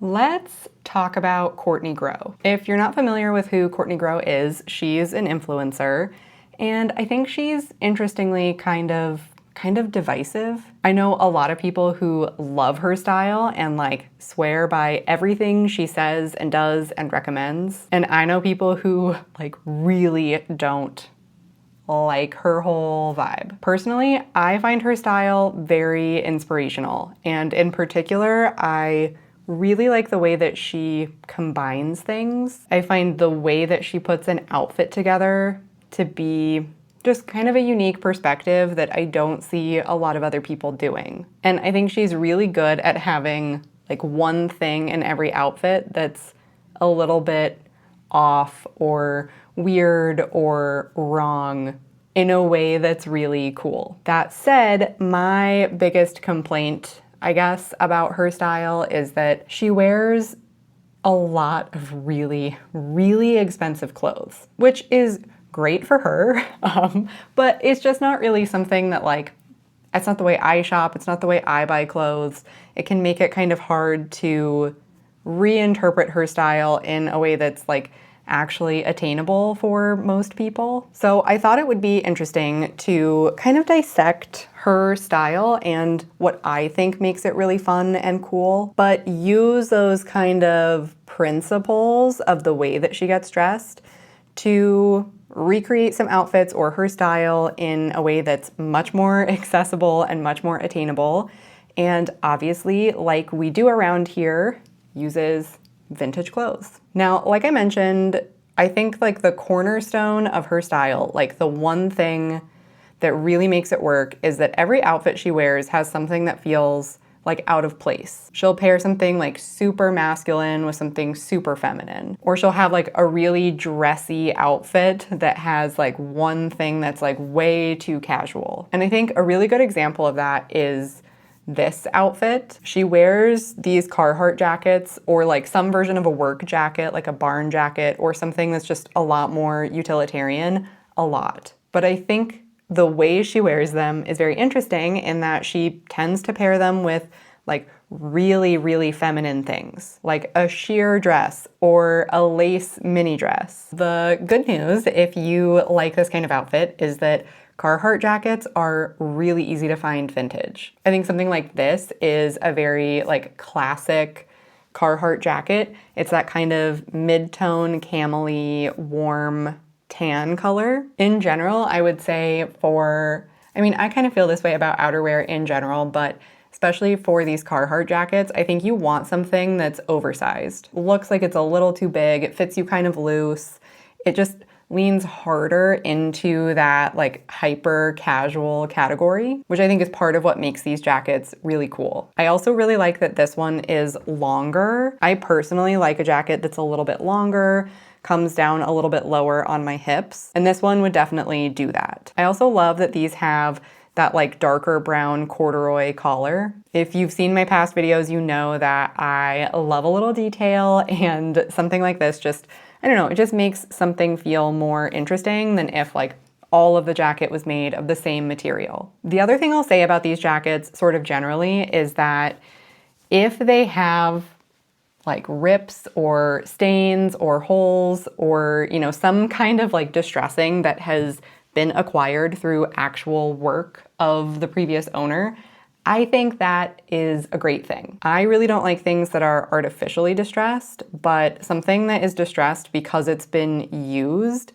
Let's talk about Courtney Grow. If you're not familiar with who Courtney Grow is, she's an influencer, and I think she's interestingly kind of divisive. I know a lot of people who love her style and like swear by everything she says and does and recommends. And I know people who like really don't like her whole vibe. Personally, I find her style very inspirational. And in particular, I really like the way that she combines things. I find the way that she puts an outfit together to be just kind of a unique perspective that I don't see a lot of other people doing. And I think she's really good at having like one thing in every outfit that's a little bit off or weird or wrong in a way that's really cool. That said, my biggest complaint, I guess, about her style is that she wears a lot of really, really expensive clothes, which is great for her, but it's just not really something that like, it's not the way I shop, it's not the way I buy clothes. It can make it kind of hard to reinterpret her style in a way that's like actually attainable for most people. So I thought it would be interesting to kind of dissect her style and what I think makes it really fun and cool, but use those kind of principles of the way that she gets dressed to recreate some outfits or her style in a way that's much more accessible and much more attainable. And obviously, like we do around here, uses vintage clothes. Now, like I mentioned, I think like the cornerstone of her style, like the one thing that really makes it work is that every outfit she wears has something that feels like out of place. She'll pair something like super masculine with something super feminine. Or she'll have like a really dressy outfit that has like one thing that's like way too casual. And I think a really good example of that is this outfit. She wears these Carhartt jackets or like some version of a work jacket, like a barn jacket or something that's just a lot more utilitarian, a lot. But I think the way she wears them is very interesting in that she tends to pair them with like really, really feminine things, like a sheer dress or a lace mini dress. The good news, if you like this kind of outfit, is that Carhartt jackets are really easy to find vintage. I think something like this is a very like classic Carhartt jacket. It's that kind of mid-tone, camel-y, warm tan color. In general, I would say I kind of feel this way about outerwear in general, but especially for these Carhartt jackets, I think you want something that's oversized. Looks like it's a little too big, it fits you kind of loose. It just leans harder into that like hyper casual category, which I think is part of what makes these jackets really cool. I also really like that this one is longer. I personally like a jacket that's a little bit longer, comes down a little bit lower on my hips, and this one would definitely do that. I also love that these have that like darker brown corduroy collar. If you've seen my past videos, you know that I love a little detail, and something like this just, I don't know, it just makes something feel more interesting than if like all of the jacket was made of the same material. The other thing I'll say about these jackets sort of generally is that if they have like rips or stains or holes or, you know, some kind of like distressing that has been acquired through actual work of the previous owner, I think that is a great thing. I really don't like things that are artificially distressed, but something that is distressed because it's been used,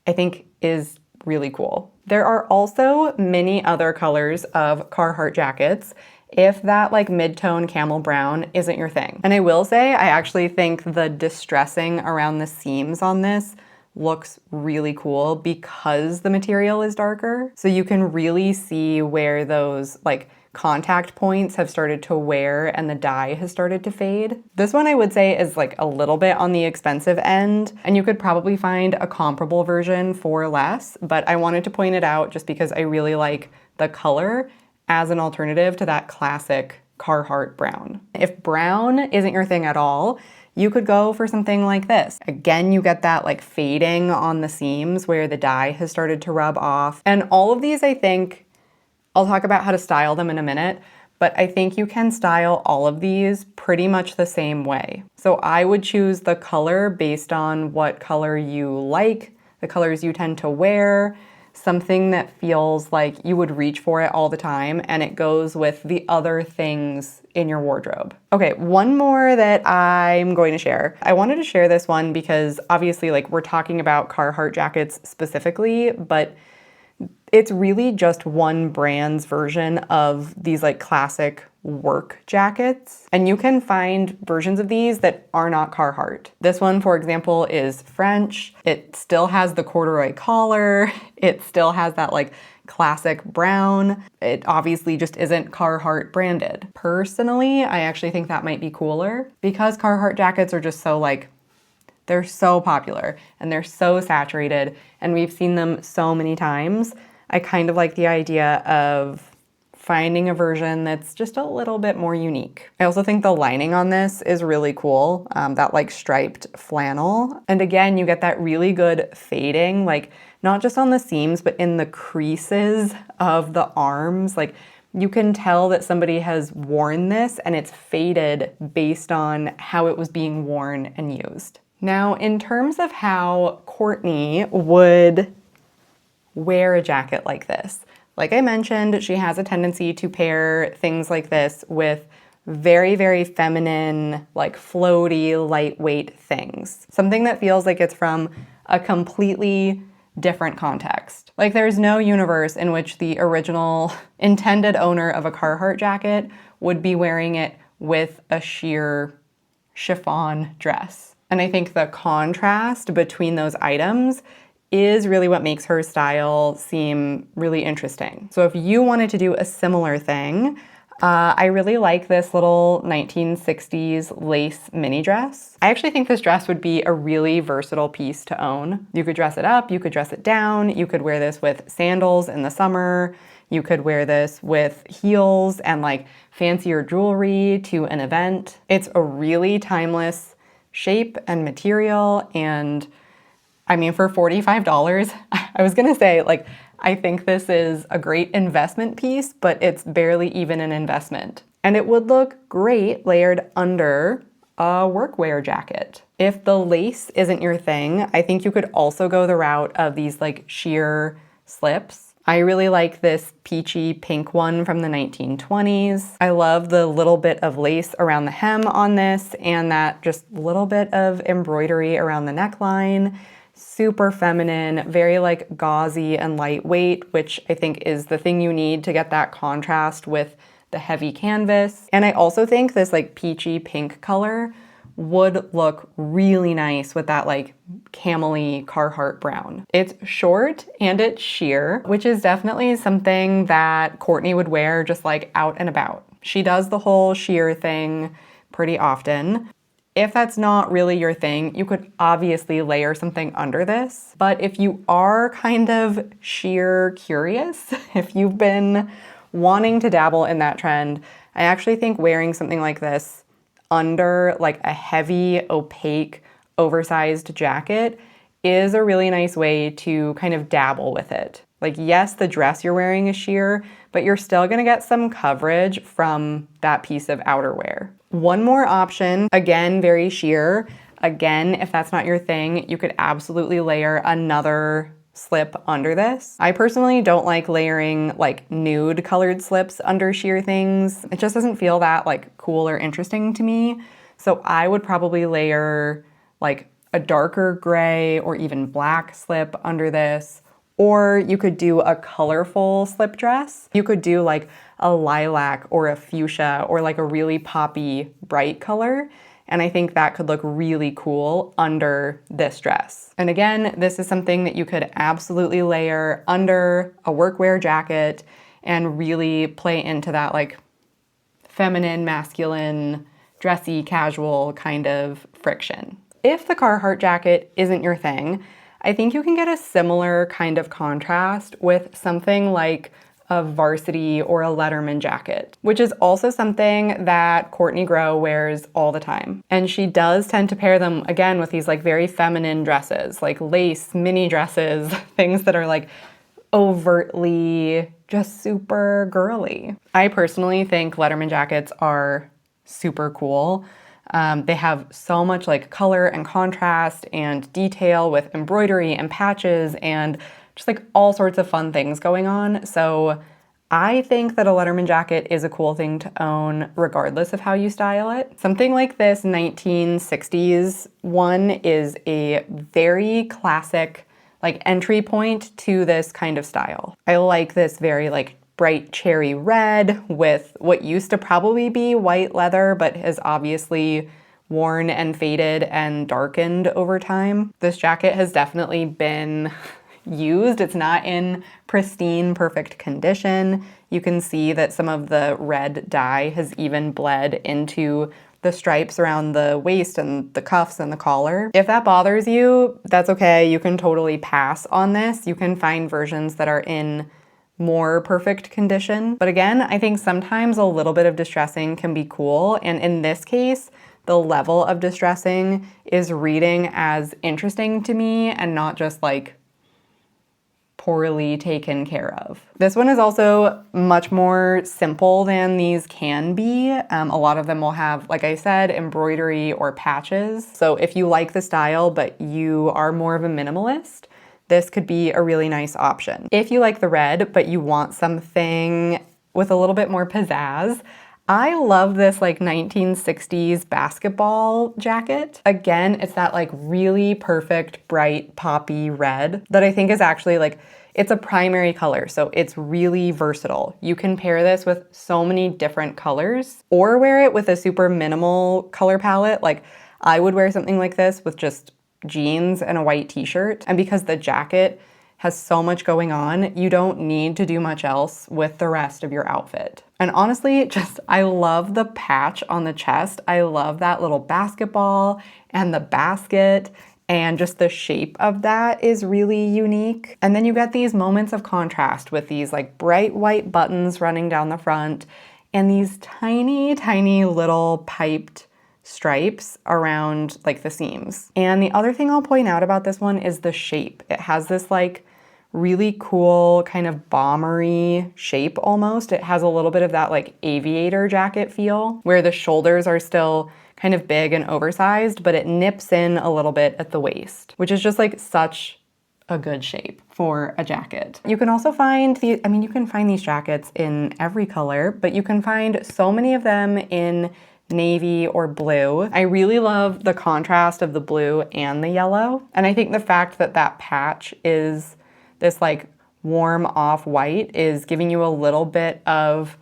I think is really cool. There are also many other colors of Carhartt jackets if that like mid-tone camel brown isn't your thing. And I will say, I actually think the distressing around the seams on this looks really cool because the material is darker. So you can really see where those like contact points have started to wear and the dye has started to fade. This one I would say is like a little bit on the expensive end, and you could probably find a comparable version for less, but I wanted to point it out just because I really like the color as an alternative to that classic Carhartt brown. If brown isn't your thing at all, you could go for something like this. Again, you get that like fading on the seams where the dye has started to rub off. And all of these, I think, I'll talk about how to style them in a minute, but I think you can style all of these pretty much the same way. So I would choose the color based on what color you like, the colors you tend to wear, something that feels like you would reach for it all the time and it goes with the other things in your wardrobe. Okay, one more that I'm going to share. I wanted to share this one because obviously like we're talking about Carhartt jackets specifically, but it's really just one brand's version of these like classic work jackets. And you can find versions of these that are not Carhartt. This one, for example, is French. It still has the corduroy collar. It still has that like classic brown. It obviously just isn't Carhartt branded. Personally, I actually think that might be cooler because Carhartt jackets are just so like, they're so popular and they're so saturated and we've seen them so many times. I kind of like the idea of finding a version that's just a little bit more unique. I also think the lining on this is really cool, that like striped flannel. And again, you get that really good fading, like not just on the seams, but in the creases of the arms. Like you can tell that somebody has worn this and it's faded based on how it was being worn and used. Now, in terms of how Courtney would wear a jacket like this, like I mentioned, she has a tendency to pair things like this with very, very feminine, like floaty, lightweight things. Something that feels like it's from a completely different context. Like there's no universe in which the original intended owner of a Carhartt jacket would be wearing it with a sheer chiffon dress. And I think the contrast between those items is really what makes her style seem really interesting. So if you wanted to do a similar thing, I really like this little 1960s lace mini dress. I actually think this dress would be a really versatile piece to own. You could dress it up, you could dress it down, you could wear this with sandals in the summer, you could wear this with heels and like fancier jewelry to an event. It's a really timeless shape and material, and I mean, for $45, I was gonna say, like, I think this is a great investment piece, but it's barely even an investment. And it would look great layered under a workwear jacket. If the lace isn't your thing, I think you could also go the route of these like sheer slips. I really like this peachy pink one from the 1920s. I love the little bit of lace around the hem on this and that just little bit of embroidery around the neckline. Super feminine, very like gauzy and lightweight, which I think is the thing you need to get that contrast with the heavy canvas. And I also think this like peachy pink color would look really nice with that like camel-y Carhartt brown. It's short and it's sheer, which is definitely something that Courtney would wear just like out and about. She does the whole sheer thing pretty often. If that's not really your thing, you could obviously layer something under this. But if you are kind of sheer curious, if you've been wanting to dabble in that trend, I actually think wearing something like this under like a heavy, opaque, oversized jacket is a really nice way to kind of dabble with it. Like, yes, the dress you're wearing is sheer, but you're still gonna get some coverage from that piece of outerwear. One more option, again, very sheer. Again, if that's not your thing, you could absolutely layer another slip under this. I personally don't like layering like nude colored slips under sheer things. It just doesn't feel that like cool or interesting to me. So I would probably layer like a darker gray or even black slip under this. Or you could do a colorful slip dress. You could do like a lilac or a fuchsia or like a really poppy bright color. And I think that could look really cool under this dress. And again, this is something that you could absolutely layer under a workwear jacket and really play into that like feminine, masculine, dressy, casual kind of friction. If the Carhartt jacket isn't your thing, I think you can get a similar kind of contrast with something like a Varsity or a Letterman jacket, which is also something that Courtney Grow wears all the time. And she does tend to pair them, again, with these like very feminine dresses, like lace, mini dresses, things that are like overtly just super girly. I personally think letterman jackets are super cool. They have so much like color and contrast and detail with embroidery and patches and just like all sorts of fun things going on. So I think that a letterman jacket is a cool thing to own regardless of how you style it. Something like this 1960s one is a very classic like entry point to this kind of style. I like this very like bright cherry red with what used to probably be white leather but has obviously worn and faded and darkened over time. This jacket has definitely been used. It's not in pristine, perfect condition. You can see that some of the red dye has even bled into the stripes around the waist and the cuffs and the collar. If that bothers you, that's okay. You can totally pass on this. You can find versions that are in more perfect condition. But again, I think sometimes a little bit of distressing can be cool. And in this case, the level of distressing is reading as interesting to me and not just like poorly taken care of. This one is also much more simple than these can be. A lot of them will have, like I said, embroidery or patches. So if you like the style, but you are more of a minimalist, this could be a really nice option. If you like the red, but you want something with a little bit more pizzazz, I love this like 1960s basketball jacket. Again, it's that like really perfect, bright, poppy red that I think is actually like, it's a primary color, so it's really versatile. You can pair this with so many different colors or wear it with a super minimal color palette. Like I would wear something like this with just jeans and a white t-shirt. And because the jacket has so much going on, you don't need to do much else with the rest of your outfit. And honestly, just I love the patch on the chest. I love that little basketball and the basket, and just the shape of that is really unique. And then you get these moments of contrast with these like bright white buttons running down the front and these tiny, tiny little piped stripes around like the seams. And the other thing I'll point out about this one is the shape. It has this like really cool kind of bombery shape almost. It has a little bit of that like aviator jacket feel where the shoulders are still kind of big and oversized, but it nips in a little bit at the waist, which is just like such a good shape for a jacket. You can also find you can find these jackets in every color, but you can find so many of them in navy or blue. I really love the contrast of the blue and the yellow. And I think the fact that that patch is this like warm off-white is giving you a little bit of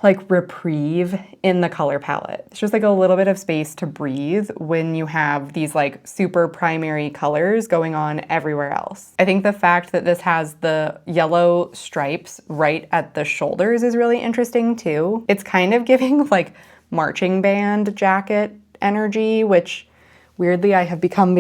like reprieve in the color palette. It's just like a little bit of space to breathe when you have these like super primary colors going on everywhere else. I think the fact that this has the yellow stripes right at the shoulders is really interesting too. It's kind of giving like marching band jacket energy, which weirdly I have become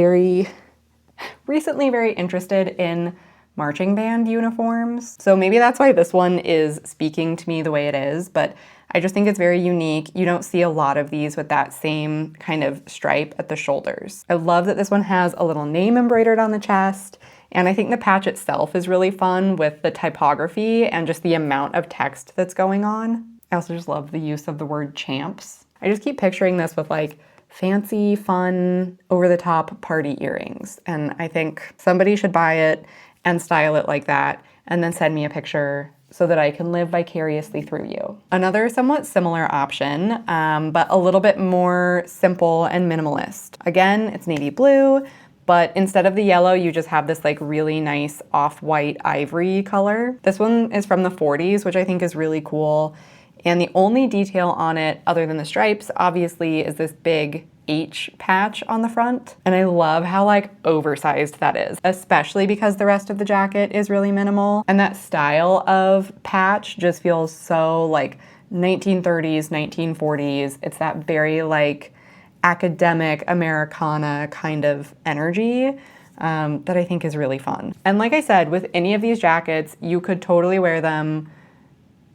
recently very interested in marching band uniforms. So maybe that's why this one is speaking to me the way it is, but I just think it's very unique. You don't see a lot of these with that same kind of stripe at the shoulders. I love that this one has a little name embroidered on the chest, and I think the patch itself is really fun with the typography and just the amount of text that's going on. I also just love the use of the word champs. I just keep picturing this with like fancy, fun, over-the-top party earrings, and I think somebody should buy it and style it like that, and then send me a picture so that I can live vicariously through you. Another somewhat similar option, but a little bit more simple and minimalist. Again, it's navy blue, but instead of the yellow, you just have this like really nice off-white ivory color. This one is from the 40s, which I think is really cool. And the only detail on it, other than the stripes, obviously, is this big H patch on the front. And I love how like oversized that is, especially because the rest of the jacket is really minimal. And that style of patch just feels so like 1930s, 1940s. It's that very like academic Americana kind of energy that I think is really fun. And like I said, with any of these jackets, you could totally wear them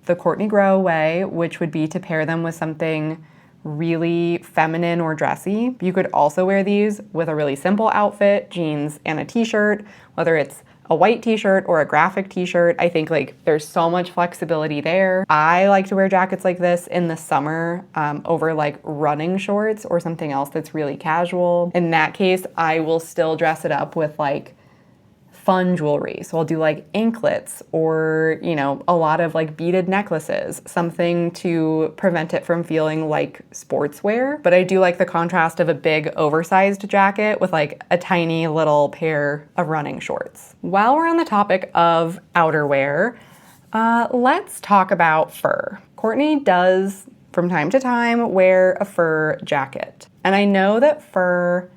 the Courtney Grow way, which would be to pair them with something really feminine or dressy. You could also wear these with a really simple outfit, jeans and a t-shirt, whether it's a white t-shirt or a graphic t-shirt. I think like there's so much flexibility there. I like to wear jackets like this in the summer over like running shorts or something else that's really casual. In that case, I will still dress it up with like fun jewelry. So I'll do like anklets or, you know, a lot of like beaded necklaces, something to prevent it from feeling like sportswear. But I do like the contrast of a big oversized jacket with like a tiny little pair of running shorts. While we're on the topic of outerwear, let's talk about fur. Courtney does from time to time wear a fur jacket. And I know that fur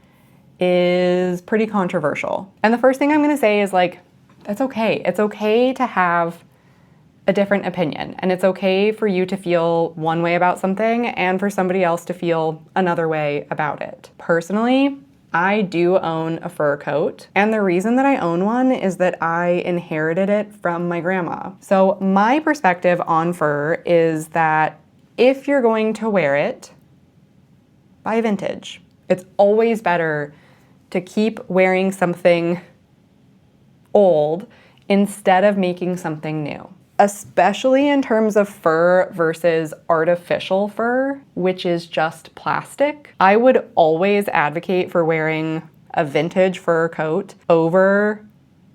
is pretty controversial. And the first thing I'm gonna say is like, that's okay. It's okay to have a different opinion. And it's okay for you to feel one way about something and for somebody else to feel another way about it. Personally, I do own a fur coat. And the reason that I own one is that I inherited it from my grandma. So my perspective on fur is that if you're going to wear it, buy vintage. It's always better to keep wearing something old instead of making something new. Especially in terms of fur versus artificial fur, which is just plastic. I would always advocate for wearing a vintage fur coat over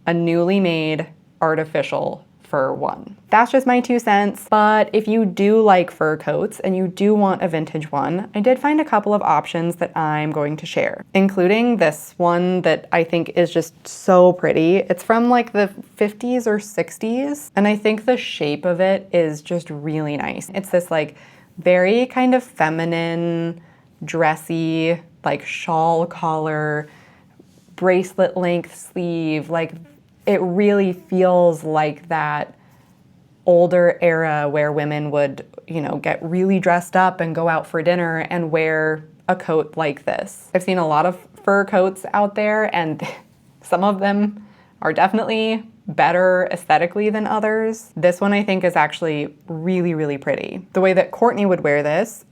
a newly made artificial fur one. That's just my 2 cents, but if you do like fur coats and you do want a vintage one, I did find a couple of options that I'm going to share, including this one that I think is just so pretty. It's from like the 50s or 60s, and I think the shape of it is just really nice. It's this like very kind of feminine, dressy, like shawl collar, bracelet length sleeve, like it really feels like that older era where women would, you know, get really dressed up and go out for dinner and wear a coat like this. I've seen a lot of fur coats out there and some of them are definitely better aesthetically than others. This one I think is actually really, really pretty. The way that Courtney would wear this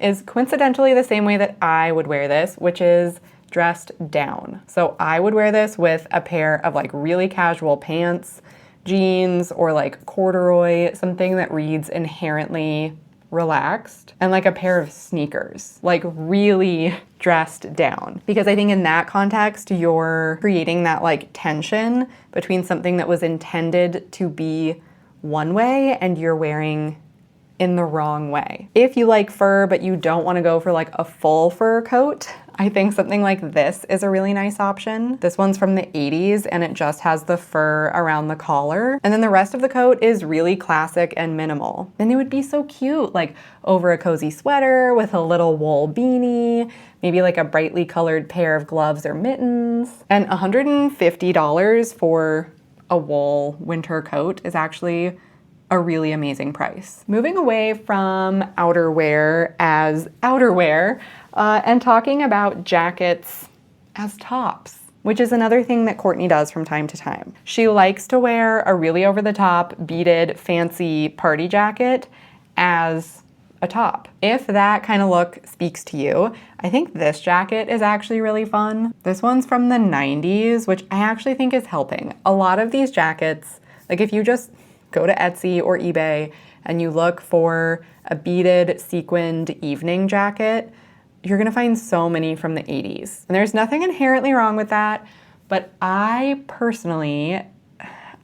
is coincidentally the same way that I would wear this, which is dressed down. So I would wear this with a pair of like really casual pants, jeans, or like corduroy, something that reads inherently relaxed, and like a pair of sneakers, like really dressed down. Because I think in that context, you're creating that like tension between something that was intended to be one way and you're wearing in the wrong way. If you like fur, but you don't want to go for like a full fur coat, I think something like this is a really nice option. This one's from the 80s and it just has the fur around the collar. And then the rest of the coat is really classic and minimal. And it would be so cute, like over a cozy sweater with a little wool beanie, maybe like a brightly colored pair of gloves or mittens. And $150 for a wool winter coat is actually a really amazing price. Moving away from outerwear as outerwear and talking about jackets as tops, which is another thing that Courtney does from time to time. She likes to wear a really over-the-top beaded fancy party jacket as a top. If that kind of look speaks to you, I think this jacket is actually really fun. This one's from the 90s, which I actually think is helping. A lot of these jackets, like if you just go to Etsy or eBay and you look for a beaded sequined evening jacket, you're gonna find so many from the 80s. And there's nothing inherently wrong with that, but I personally,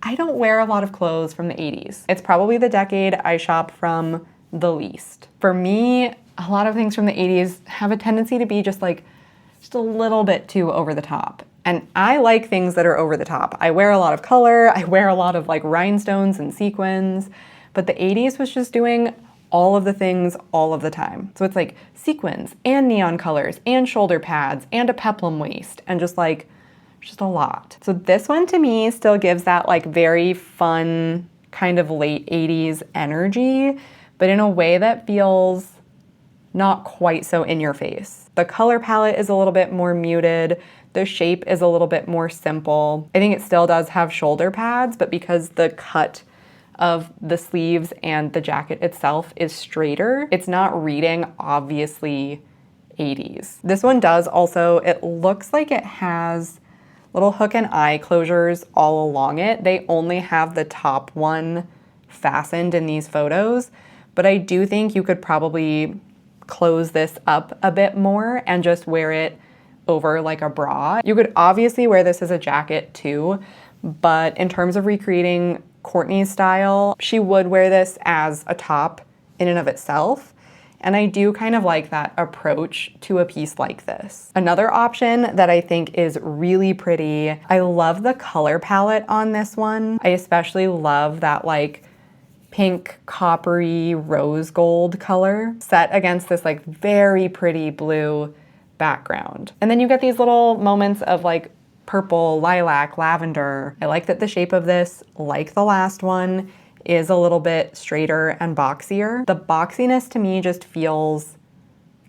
I don't wear a lot of clothes from the 80s. It's probably the decade I shop from the least. For me, a lot of things from the 80s have a tendency to be just a little bit too over the top. And I like things that are over the top. I wear a lot of color, I wear a lot of like rhinestones and sequins, but the 80s was just doing all of the things all of the time. So it's like sequins and neon colors and shoulder pads and a peplum waist and just a lot. So this one to me still gives that like very fun kind of late 80s energy, but in a way that feels not quite so in your face. The color palette is a little bit more muted. The shape is a little bit more simple. I think it still does have shoulder pads, but because the cut of the sleeves and the jacket itself is straighter, it's not reading obviously 80s. This one does also, it looks like it has little hook and eye closures all along it. They only have the top one fastened in these photos, but I do think you could probably close this up a bit more and just wear it over like a bra. You could obviously wear this as a jacket too, but in terms of recreating Courtney's style, she would wear this as a top in and of itself. And I do kind of like that approach to a piece like this. Another option that I think is really pretty, I love the color palette on this one. I especially love that like pink, coppery, rose gold color set against this like very pretty blue background. And then you get these little moments of like purple, lilac, lavender. I like that the shape of this, like the last one, is a little bit straighter and boxier. The boxiness to me just feels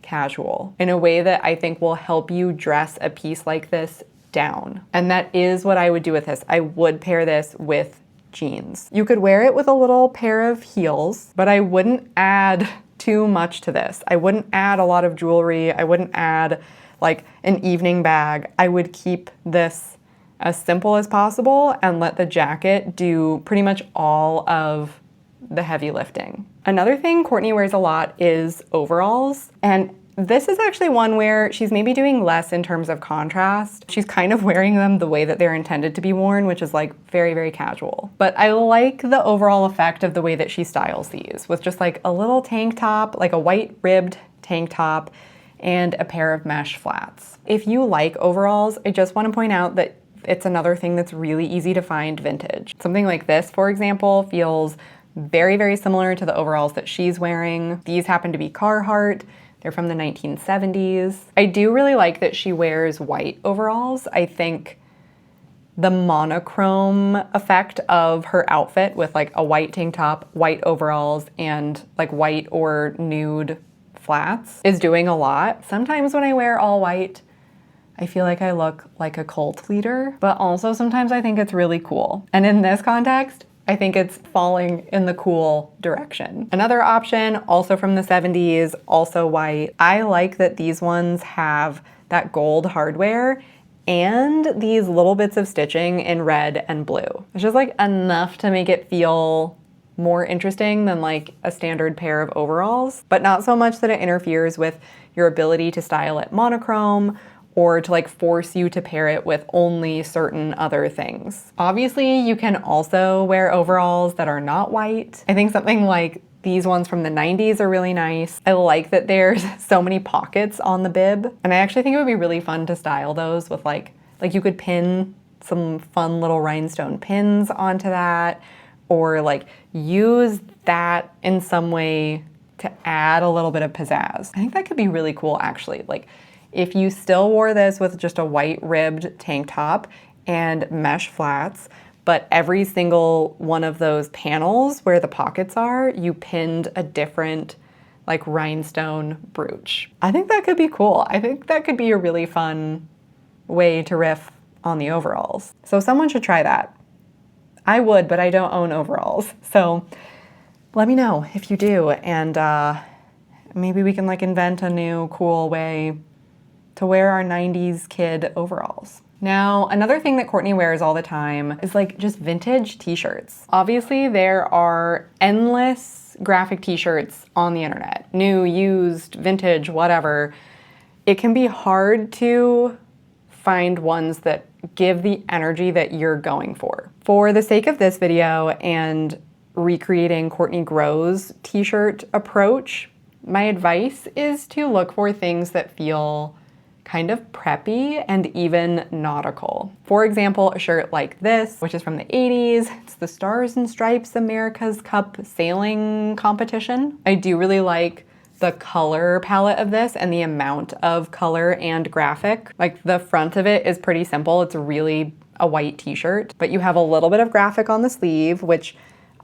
casual in a way that I think will help you dress a piece like this down. And that is what I would do with this. I would pair this with jeans. You could wear it with a little pair of heels, but I wouldn't add too much to this. I wouldn't add a lot of jewelry. I wouldn't add like an evening bag. I would keep this as simple as possible and let the jacket do pretty much all of the heavy lifting. Another thing Courtney wears a lot is overalls, and this is actually one where she's maybe doing less in terms of contrast. She's kind of wearing them the way that they're intended to be worn, which is like very, very casual. But I like the overall effect of the way that she styles these with just like a little tank top, like a white ribbed tank top and a pair of mesh flats. If you like overalls, I just want to point out that it's another thing that's really easy to find vintage. Something like this, for example, feels very, very similar to the overalls that she's wearing. These happen to be Carhartt. They're from the 1970s. I do really like that she wears white overalls. I think the monochrome effect of her outfit with like a white tank top, white overalls, and like white or nude flats is doing a lot. Sometimes when I wear all white, I feel like I look like a cult leader, but also sometimes I think it's really cool. And in this context, I think it's falling in the cool direction. Another option, also from the 70s, also white. I like that these ones have that gold hardware and these little bits of stitching in red and blue. It's just like enough to make it feel more interesting than like a standard pair of overalls, but not so much that it interferes with your ability to style it monochrome or to like force you to pair it with only certain other things. Obviously, you can also wear overalls that are not white. I think something like these ones from the 90s are really nice. I like that there's so many pockets on the bib, and I actually think it would be really fun to style those with like you could pin some fun little rhinestone pins onto that, or like use that in some way to add a little bit of pizzazz. I think that could be really cool actually. Like, if you still wore this with just a white ribbed tank top and mesh flats, but every single one of those panels where the pockets are, you pinned a different like rhinestone brooch. I think that could be cool. I think that could be a really fun way to riff on the overalls. So someone should try that. I would, but I don't own overalls. So let me know if you do, and maybe we can like invent a new cool way to wear our 90s kid overalls. Now, another thing that Courtney wears all the time is like just vintage t-shirts. Obviously, there are endless graphic t-shirts on the internet, new, used, vintage, whatever. It can be hard to find ones that give the energy that you're going for. For the sake of this video and recreating Courtney Grow's t-shirt approach, my advice is to look for things that feel kind of preppy and even nautical. For example, a shirt like this, which is from the 80s. It's the Stars and Stripes America's Cup sailing competition. I do really like the color palette of this and the amount of color and graphic. Like the front of it is pretty simple. It's really a white t-shirt, but you have a little bit of graphic on the sleeve, which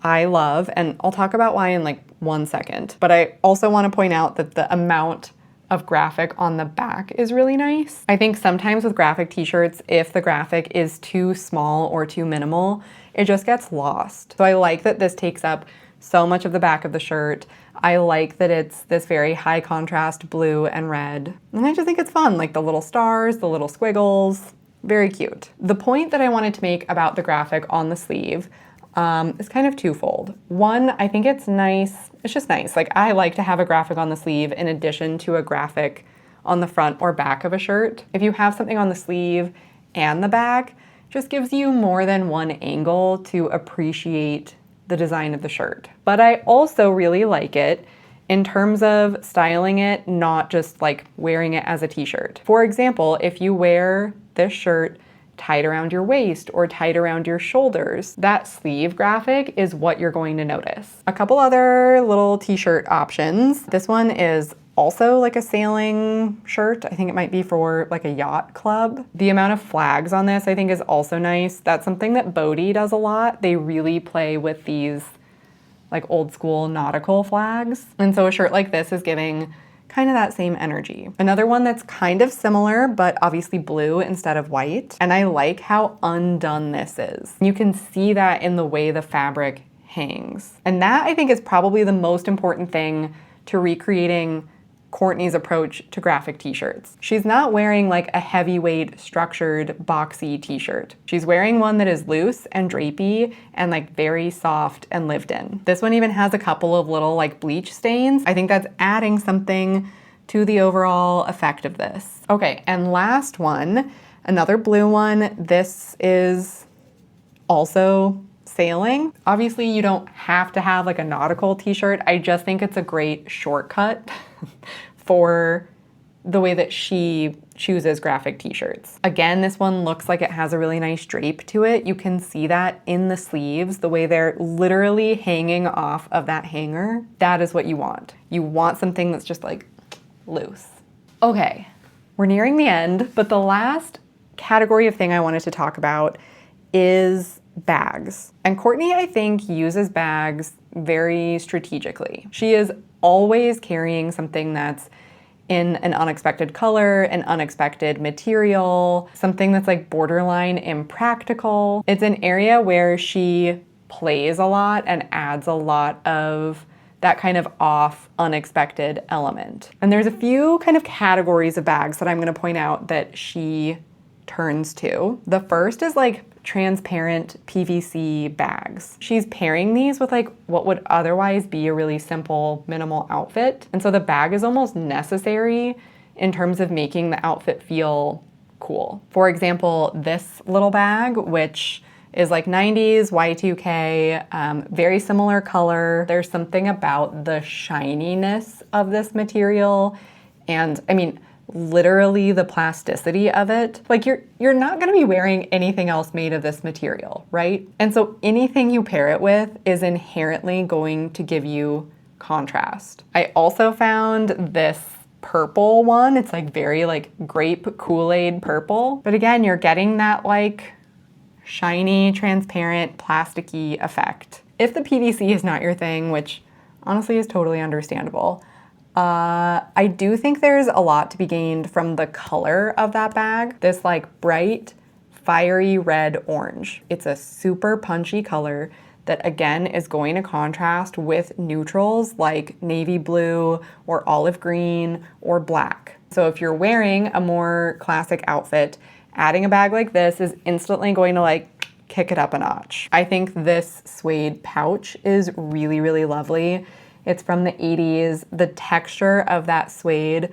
I love, and I'll talk about why in like 1 second. But I also want to point out that the amount of graphic on the back is really nice. I think sometimes with graphic t-shirts, if the graphic is too small or too minimal, it just gets lost. So I like that this takes up so much of the back of the shirt. I like that it's this very high contrast blue and red. And I just think it's fun, like the little stars, the little squiggles. Very cute. The point that I wanted to make about the graphic on the sleeve is kind of twofold. One, I think it's nice. It's just nice. Like, I like to have a graphic on the sleeve in addition to a graphic on the front or back of a shirt. If you have something on the sleeve and the back, it just gives you more than one angle to appreciate the design of the shirt. But I also really like it in terms of styling it, not just like wearing it as a t-shirt. For example, if you wear this shirt tied around your waist or tied around your shoulders, that sleeve graphic is what you're going to notice. A couple other little t-shirt options. This one is also like a sailing shirt. I think it might be for like a yacht club. The amount of flags on this I think is also nice. That's something that Bode does a lot. They really play with these like old school nautical flags. And so a shirt like this is giving kind of that same energy. Another one that's kind of similar, but obviously blue instead of white. And I like how undone this is. You can see that in the way the fabric hangs. And that I think is probably the most important thing to recreating Courtney's approach to graphic t-shirts. She's not wearing like a heavyweight, structured, boxy t-shirt. She's wearing one that is loose and drapey and like very soft and lived in. This one even has a couple of little like bleach stains. I think that's adding something to the overall effect of this. Okay, and last one, another blue one. This is also sailing. Obviously, you don't have to have like a nautical t-shirt. I just think it's a great shortcut for the way that she chooses graphic t-shirts. Again, this one looks like it has a really nice drape to it. You can see that in the sleeves, the way they're literally hanging off of that hanger. That is what you want. You want something that's just like loose. Okay, we're nearing the end, but the last category of thing I wanted to talk about is bags. And Courtney, I think, uses bags very strategically. She is always carrying something that's in an unexpected color, an unexpected material, something that's like borderline impractical. It's an area where she plays a lot and adds a lot of that kind of off, unexpected element. And there's a few kind of categories of bags that I'm gonna point out that she turns to. The first is like transparent PVC bags. She's pairing these with like what would otherwise be a really simple, minimal outfit. And so the bag is almost necessary in terms of making the outfit feel cool. For example, this little bag, which is like 90s Y2K, very similar color. There's something about the shininess of this material. And I mean, literally the plasticity of it. Like you're not gonna be wearing anything else made of this material, right? And so anything you pair it with is inherently going to give you contrast. I also found this purple one. It's like very like grape Kool-Aid purple. But again, you're getting that like shiny, transparent, plasticky effect. If the PVC is not your thing, which honestly is totally understandable, I do think there's a lot to be gained from the color of that bag. This like bright, fiery red orange. It's a super punchy color that again is going to contrast with neutrals like navy blue or olive green or black. So if you're wearing a more classic outfit, adding a bag like this is instantly going to like kick it up a notch. I think this suede pouch is really, really lovely. It's from the 80s. The texture of that suede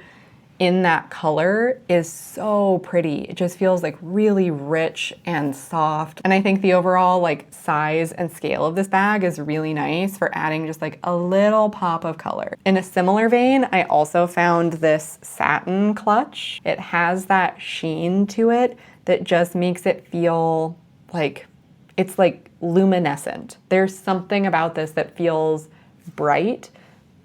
in that color is so pretty. It just feels like really rich and soft. And I think the overall like size and scale of this bag is really nice for adding just like a little pop of color. In a similar vein, I also found this satin clutch. It has that sheen to it that just makes it feel like it's like luminescent. There's something about this that feels bright,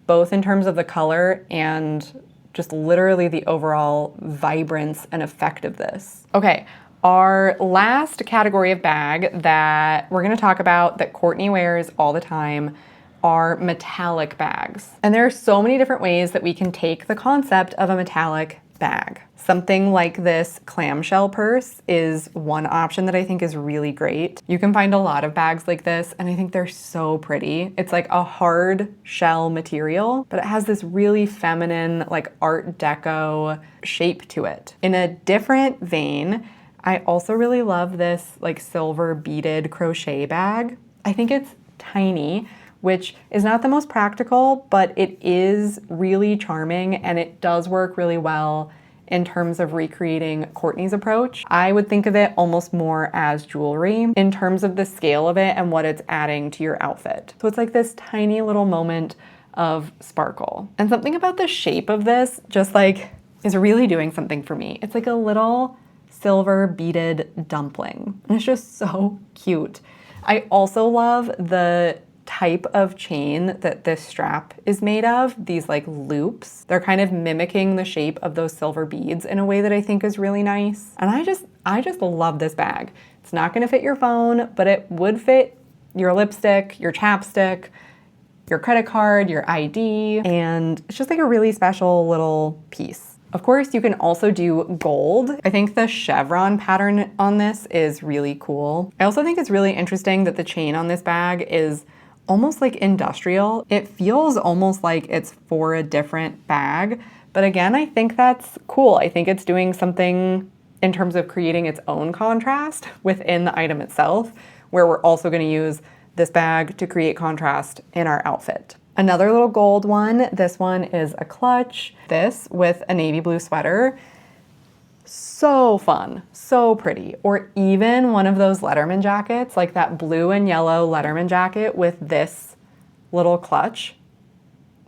both in terms of the color and just literally the overall vibrance and effect of this. Okay, our last category of bag that we're gonna talk about that Courtney wears all the time are metallic bags. And there are so many different ways that we can take the concept of a metallic bag. Something like this clamshell purse is one option that I think is really great. You can find a lot of bags like this, and I think they're so pretty. It's like a hard shell material, but it has this really feminine, like Art Deco shape to it. In a different vein, I also really love this like silver beaded crochet bag. I think it's tiny, which is not the most practical, but it is really charming and it does work really well in terms of recreating Courtney's approach. I would think of it almost more as jewelry in terms of the scale of it and what it's adding to your outfit. So it's like this tiny little moment of sparkle. And something about the shape of this just like is really doing something for me. It's like a little silver beaded dumpling. And it's just so cute. I also love the type of chain that this strap is made of, these like loops. They're kind of mimicking the shape of those silver beads in a way that I think is really nice. And I just love this bag. It's not gonna fit your phone, but it would fit your lipstick, your chapstick, your credit card, your ID, and it's just like a really special little piece. Of course, you can also do gold. I think the chevron pattern on this is really cool. I also think it's really interesting that the chain on this bag is almost like industrial. It feels almost like it's for a different bag, but again, I think that's cool. I think it's doing something in terms of creating its own contrast within the item itself, where we're also gonna use this bag to create contrast in our outfit. Another little gold one, this one is a clutch. This with a navy blue sweater. So fun, so pretty. Or even one of those letterman jackets, like that blue and yellow letterman jacket with this little clutch.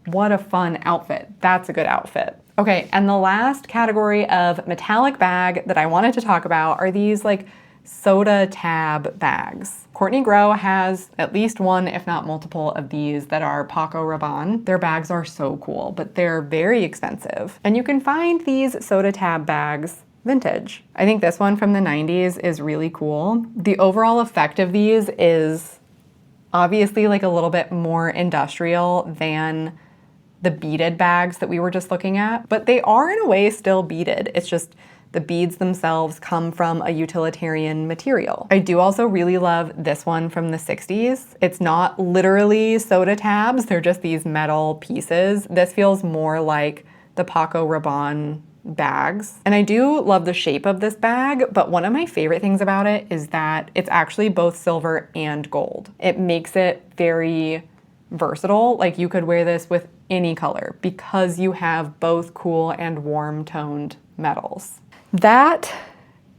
What a fun outfit. That's a good outfit. Okay, and the last category of metallic bag that I wanted to talk about are these like soda tab bags. Courtney Grow has at least one, if not multiple, of these that are Paco Rabanne. Their bags are so cool, but they're very expensive. And you can find these soda tab bags vintage. I think this one from the 90s is really cool. The overall effect of these is obviously like a little bit more industrial than the beaded bags that we were just looking at, but they are in a way still beaded. It's just the beads themselves come from a utilitarian material. I do also really love this one from the 60s. It's not literally soda tabs, they're just these metal pieces. This feels more like the Paco Rabanne bags. And I do love the shape of this bag, but one of my favorite things about it is that it's actually both silver and gold. It makes it very versatile. Like you could wear this with any color because you have both cool and warm toned metals. That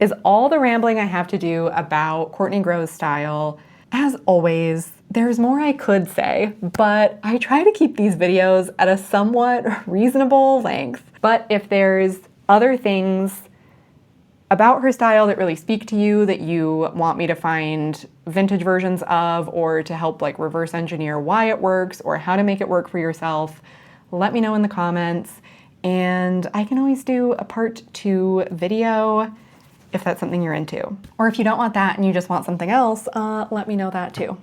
is all the rambling I have to do about Courtney Grow's style. As always, there's more I could say, but I try to keep these videos at a somewhat reasonable length. But if there's other things about her style that really speak to you, that you want me to find vintage versions of, or to help like reverse engineer why it works or how to make it work for yourself, let me know in the comments. And I can always do a part 2 video if that's something you're into. Or if you don't want that and you just want something else, let me know that too.